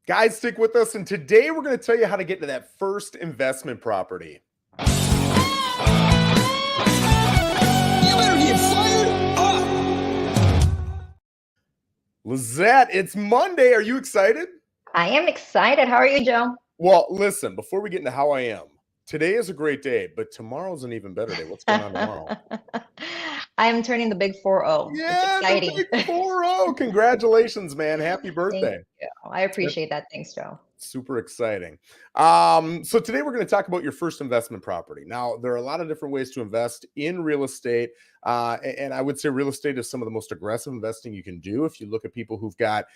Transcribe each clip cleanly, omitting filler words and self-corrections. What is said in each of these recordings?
Guys, stick with us. And today we're going to tell you how to get into that first investment property. You better get fired up. Lissette, it's Monday. Are you excited? I am excited. How are you, Joe? Well, listen, before we get into how I am, today is a great day, but tomorrow's an even better day. What's going on tomorrow? I'm turning the big 4-0. It's Yeah, exciting. the big 4-0. Congratulations, man. Happy birthday. Thank you. I appreciate that. Thanks, Joe. Super exciting. So today we're going to talk about your first investment property. Now, there are a lot of different ways to invest in real estate. And I would say real estate is some of the most aggressive investing you can do. If you look at people who've got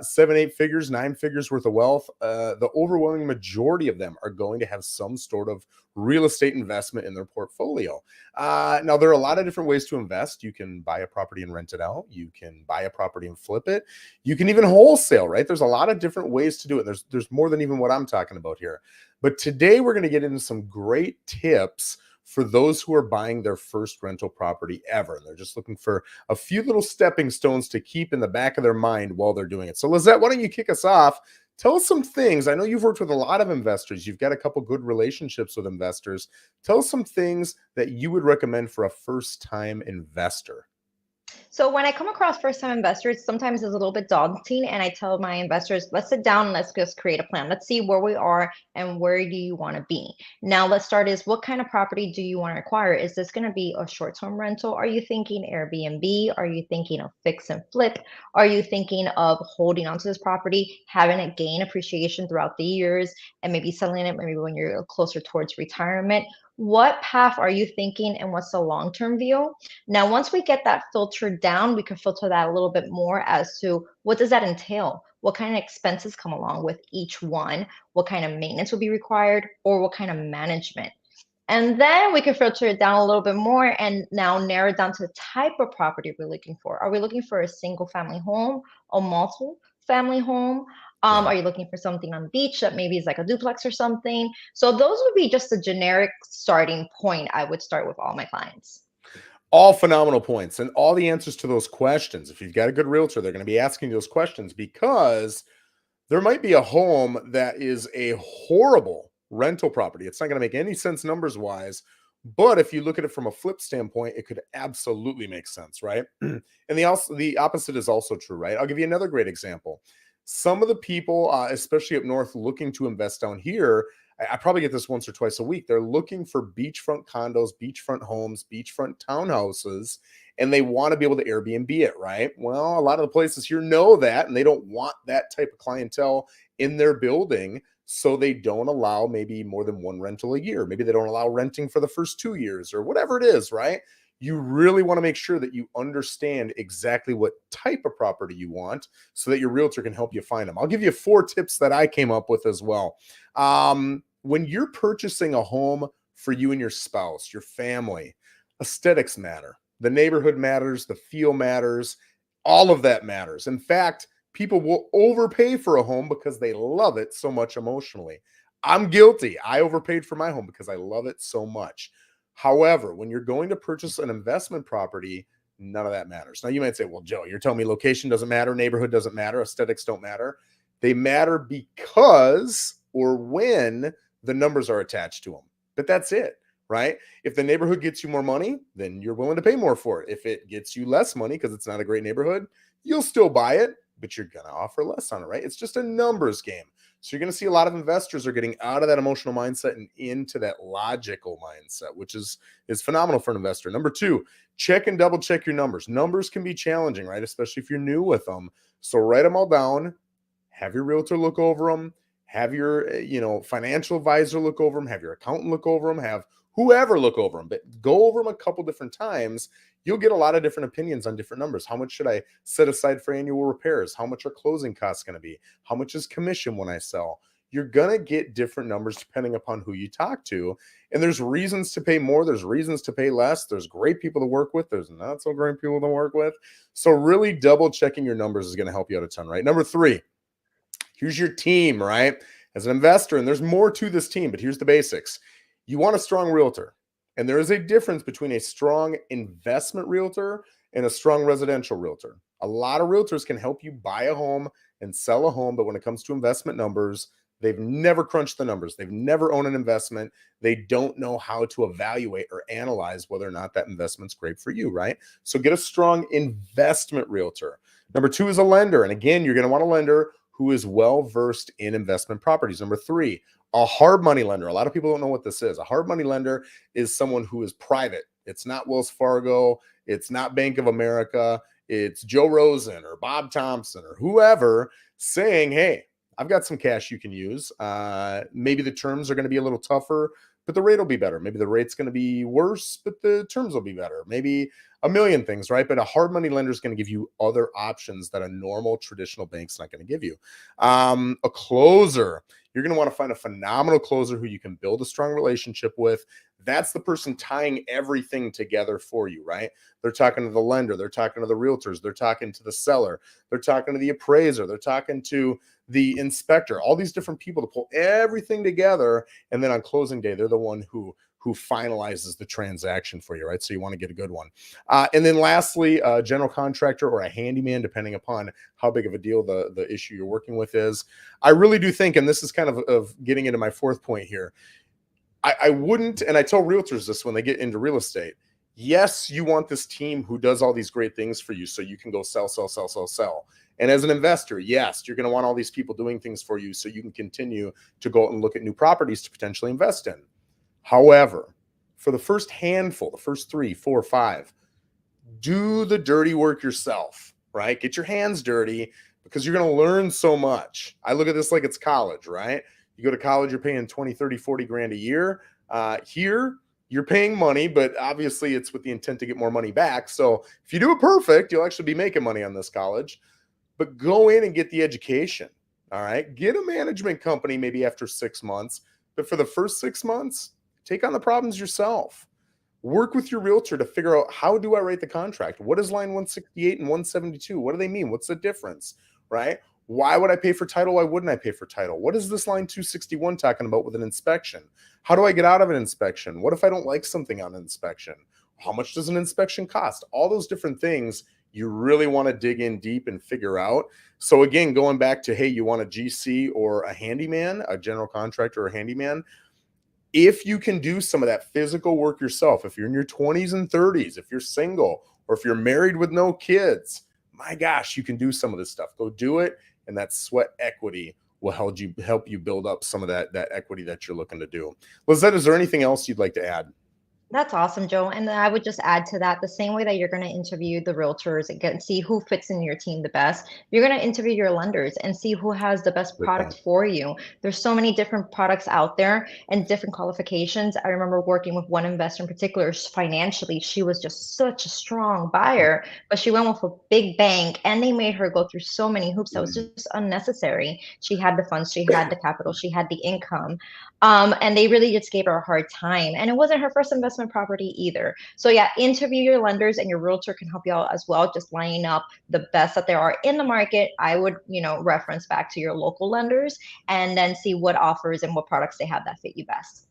7, 8 figures, 9 figures worth of wealth, the overwhelming majority of them are going to have some sort of real estate investment in their portfolio. Now, there are a lot of different ways to invest. You can buy a property and rent it out. You can buy a property and flip it. You can even wholesale, right? There's a lot of different ways to do it. There's more than even what I'm talking about here. But today we're going to get into some great tips for those who are buying their first rental property ever. And they're just looking for a few little stepping stones to keep in the back of their mind while they're doing it. So Lissette, why don't you kick us off? Tell us some things. I know you've worked with a lot of investors. You've got a couple good relationships with investors. Tell us some things that you would recommend for a first-time investor. So when I come across first-time investors, sometimes it's a little bit daunting, and I tell my investors, let's sit down and let's just create a plan. Let's see where we are and where do you want to be. Now, let's start is what kind of property do you want to acquire? Is this going to be a short-term rental? Are you thinking Airbnb? Are you thinking of fix and flip? Are you thinking of holding onto this property, having it gain appreciation throughout the years, and maybe selling it maybe when you're closer towards retirement? What path are you thinking, and what's the long-term view? Now, once we get that filtered down, we can filter that a little bit more as to what does that entail? What kind of expenses come along with each one? What kind of maintenance will be required, or what kind of management? And then we can filter it down a little bit more and now narrow it down to the type of property we're looking for. Are we looking for a single family home, a multiple family home? Are you looking for something on the beach that maybe is like a duplex or something? So those would be just a generic starting point I would start with all my clients. All phenomenal points and all the answers to those questions. If you've got a good realtor, they're going to be asking those questions because there might be a home that is a horrible rental property. It's not going to make any sense numbers wise. But if you look at it from a flip standpoint, it could absolutely make sense, right? And the opposite is also true, right? I'll give you another great example. Some of the people, especially up north, looking to invest down here, I probably get this once or twice a week. They're looking for beachfront condos, beachfront homes, beachfront townhouses, and they want to be able to Airbnb it, right? Well, a lot of the places here know that, and they don't want that type of clientele in their building. So they don't allow maybe more than one rental a year. Maybe they don't allow renting for the first 2 years or whatever it is, right? You really want to make sure that you understand exactly what type of property you want so that your realtor can help you find them. I'll give you 4 tips that I came up with as well. When you're purchasing a home for you and your spouse, your family, aesthetics matter. The neighborhood matters. The feel matters. All of that matters. In fact, people will overpay for a home because they love it so much emotionally. I'm guilty. I overpaid for my home because I love it so much. However, when you're going to purchase an investment property, none of that matters. Now, you might say, well, Joe, you're telling me location doesn't matter, neighborhood doesn't matter, aesthetics don't matter. They matter because or when the numbers are attached to them. But that's it, right? If the neighborhood gets you more money, then you're willing to pay more for it. If it gets you less money because it's not a great neighborhood, you'll still buy it, but you're going to offer less on it, right? It's just a numbers game. So you're going to see a lot of investors are getting out of that emotional mindset and into that logical mindset, which is phenomenal for an investor. Number 2, check and double check your numbers. Numbers can be challenging, right? Especially if you're new with them. So write them all down, have your realtor look over them, have your financial advisor look over them, have your accountant look over them, have whoever look over them, but go over them a couple different times. You'll get a lot of different opinions on different numbers. How much should I set aside for annual repairs? How much are closing costs going to be? How much is commission when I sell? You're going to get different numbers depending upon who you talk to. And there's reasons to pay more. There's reasons to pay less. There's great people to work with. There's not so great people to work with. So really double checking your numbers is going to help you out a ton, right? Number 3, here's your team, right? As an investor, and there's more to this team, but here's the basics. You want a strong realtor. And there is a difference between a strong investment realtor and a strong residential realtor. A lot of realtors can help you buy a home and sell a home, but when it comes to investment numbers, they've never crunched the numbers. They've never owned an investment. They don't know how to evaluate or analyze whether or not that investment's great for you, right? So get a strong investment realtor. Number 2 is a lender. And again, you're going to want a lender who is well versed in investment properties. Number 3, a hard money lender. A lot of people don't know what this is. A hard money lender is someone who is private. It's not Wells Fargo. It's not Bank of America. It's Joe Rosen or Bob Thompson or whoever saying, hey, I've got some cash you can use. Maybe the terms are going to be a little tougher, but the rate will be better. Maybe the rate's going to be worse, but the terms will be better. Maybe a million things, right? But a hard money lender is going to give you other options that a normal traditional bank's not going to give you. A closer, you're going to want to find a phenomenal closer who you can build a strong relationship with. That's the person tying everything together for you, right? They're talking to the lender, they're talking to the realtors, they're talking to the seller, they're talking to the appraiser, they're talking to the inspector, all these different people to pull everything together. And then on closing day, they're the one who finalizes the transaction for you, right? So you want to get a good one. And then lastly, a general contractor or a handyman, depending upon how big of a deal the issue you're working with is. I really do think, and this is kind of getting into my 4th point here, I wouldn't, and I tell realtors this when they get into real estate, yes, you want this team who does all these great things for you so you can go sell, sell, sell, sell, sell. And as an investor, yes, you're going to want all these people doing things for you so you can continue to go out and look at new properties to potentially invest in. However, for the first handful, the first 3, 4, 5, do the dirty work yourself, right? Get your hands dirty because you're going to learn so much. I look at this like it's college, right? You go to college, you're paying 20, 30, 40 grand a year. Here, you're paying money, but obviously it's with the intent to get more money back. So if you do it perfect, you'll actually be making money on this college. But go in and get the education, all right? Get a management company maybe after 6 months. But for the first 6 months, take on the problems yourself. Work with your realtor to figure out, how do I write the contract? What is line 168 and 172? What do they mean? What's the difference, right? Why would I pay for title? Why wouldn't I pay for title? What is this line 261 talking about with an inspection? How do I get out of an inspection? What if I don't like something on an inspection? How much does an inspection cost? All those different things you really want to dig in deep and figure out. So again, going back to, hey, you want a GC or a handyman, a general contractor or a handyman, if you can do some of that physical work yourself, if you're in your 20s and 30s, if you're single, or if you're married with no kids, my gosh, you can do some of this stuff. Go do it. And that sweat equity will help you build up some of that equity that you're looking to do. Lissette, is there anything else you'd like to add? That's awesome, Joe. And then I would just add to that, the same way that you're going to interview the realtors and see who fits in your team the best, you're going to interview your lenders and see who has the best Good product point. for you. There's so many different products out there and different qualifications. I remember working with one investor in particular. Financially, she was just such a strong buyer, but she went with a big bank and they made her go through so many hoops that was just unnecessary. She had the funds, she had the capital, she had the income. And they really just gave her a hard time. And it wasn't her first investment property either. So yeah, interview your lenders, and your realtor can help you out as well. Just lining up the best that there are in the market. I would, reference back to your local lenders and then see what offers and what products they have that fit you best.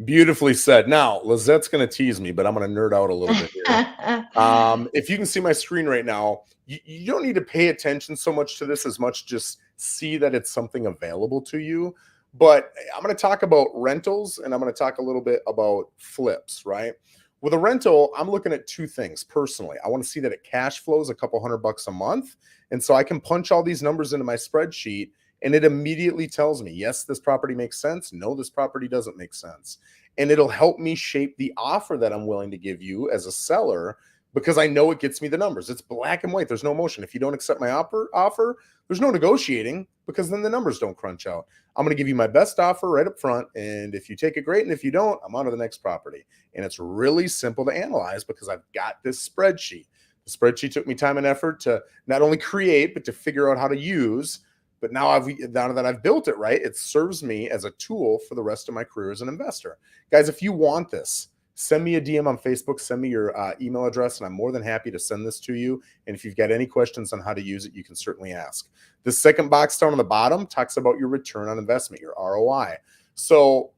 Beautifully said. Now, Lizette's going to tease me, but I'm going to nerd out a little bit here. If you can see my screen right now, you don't need to pay attention so much to this as much just see that it's something available to you. But I'm going to talk about rentals and I'm going to talk a little bit about flips, right? With a rental, I'm looking at 2 things personally. I want to see that it cash flows a couple $100 a month. And so I can punch all these numbers into my spreadsheet and it immediately tells me, yes, this property makes sense. No, this property doesn't make sense. And it'll help me shape the offer that I'm willing to give you as a seller because I know it gets me the numbers. It's black and white. There's no emotion. If you don't accept my offer, there's no negotiating because then the numbers don't crunch out. I'm going to give you my best offer right up front. And if you take it, great. And if you don't, I'm on to the next property. And it's really simple to analyze because I've got this spreadsheet. The spreadsheet took me time and effort to not only create, but to figure out how to use. But now that I've built it right, it serves me as a tool for the rest of my career as an investor. Guys, if you want this, send me a DM on Facebook, send me your email address, and I'm more than happy to send this to you. And if you've got any questions on how to use it, you can certainly ask. The second box down on the bottom talks about your return on investment, your ROI. So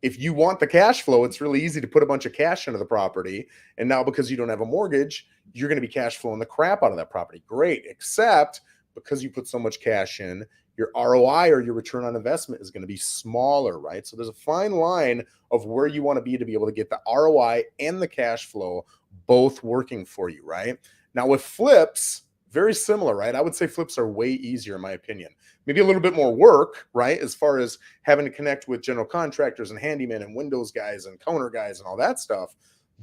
if you want the cash flow, it's really easy to put a bunch of cash into the property. And now because you don't have a mortgage, you're going to be cash flowing the crap out of that property. Great, except because you put so much cash in, your ROI or your return on investment is going to be smaller, right? So there's a fine line of where you want to be able to get the ROI and the cash flow both working for you, right? Now with flips, very similar, right? I would say flips are way easier in my opinion. Maybe a little bit more work, right? As far as having to connect with general contractors and handymen and windows guys and counter guys and all that stuff.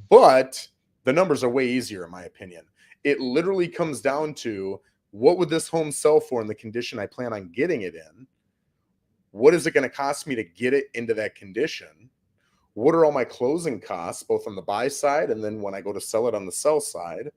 But the numbers are way easier in my opinion. It literally comes down to, what would this home sell for in the condition I plan on getting it in? What is it going to cost me to get it into that condition? What are all my closing costs, both on the buy side and then when I go to sell it on the sell side?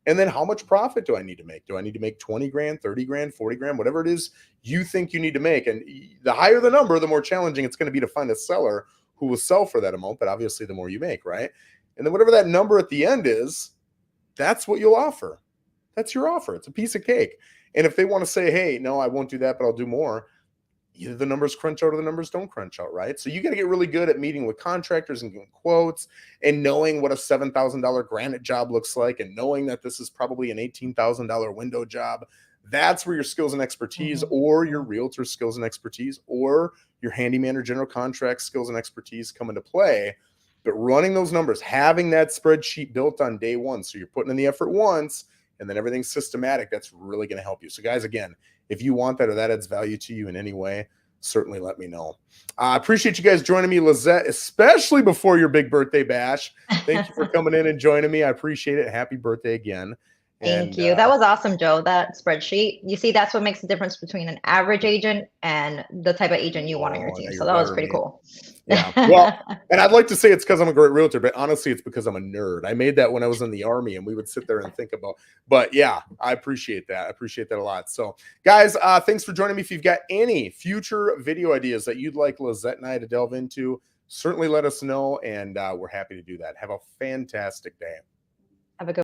And then how much profit do I need to make? Do I need to make 20 grand, 30 grand, 40 grand, whatever it is you think you need to make? And the higher the number, the more challenging it's going to be to find a seller who will sell for that amount. But obviously the more you make, right? And then whatever that number at the end is, that's what you'll offer. That's your offer. It's a piece of cake. And if they want to say, hey, no, I won't do that, but I'll do more, either the numbers crunch out or the numbers don't crunch out, right? So you got to get really good at meeting with contractors and getting quotes and knowing what a $7,000 granite job looks like and knowing that this is probably an $18,000 window job. That's where your skills and expertise or your realtor skills and expertise or your handyman or general contract skills and expertise come into play. But running those numbers, having that spreadsheet built on day one, so you're putting in the effort once and then everything's systematic, that's really going to help you. So guys, again, if you want that or that adds value to you in any way, certainly let me know. I appreciate you guys joining me, Lissette, especially before your big birthday bash. Thank you for coming in and joining me. I appreciate it. Happy birthday again. Thank you. That was awesome, Joe. That spreadsheet. You see, that's what makes the difference between an average agent and the type of agent you want on your team. So that was pretty cool. Yeah. Well, and I'd like to say it's because I'm a great realtor, but honestly, it's because I'm a nerd. I made that when I was in the Army and we would sit there and think about, but yeah, I appreciate that. I appreciate that a lot. So guys, thanks for joining me. If you've got any future video ideas that you'd like Lissette and I to delve into, certainly let us know. And we're happy to do that. Have a fantastic day.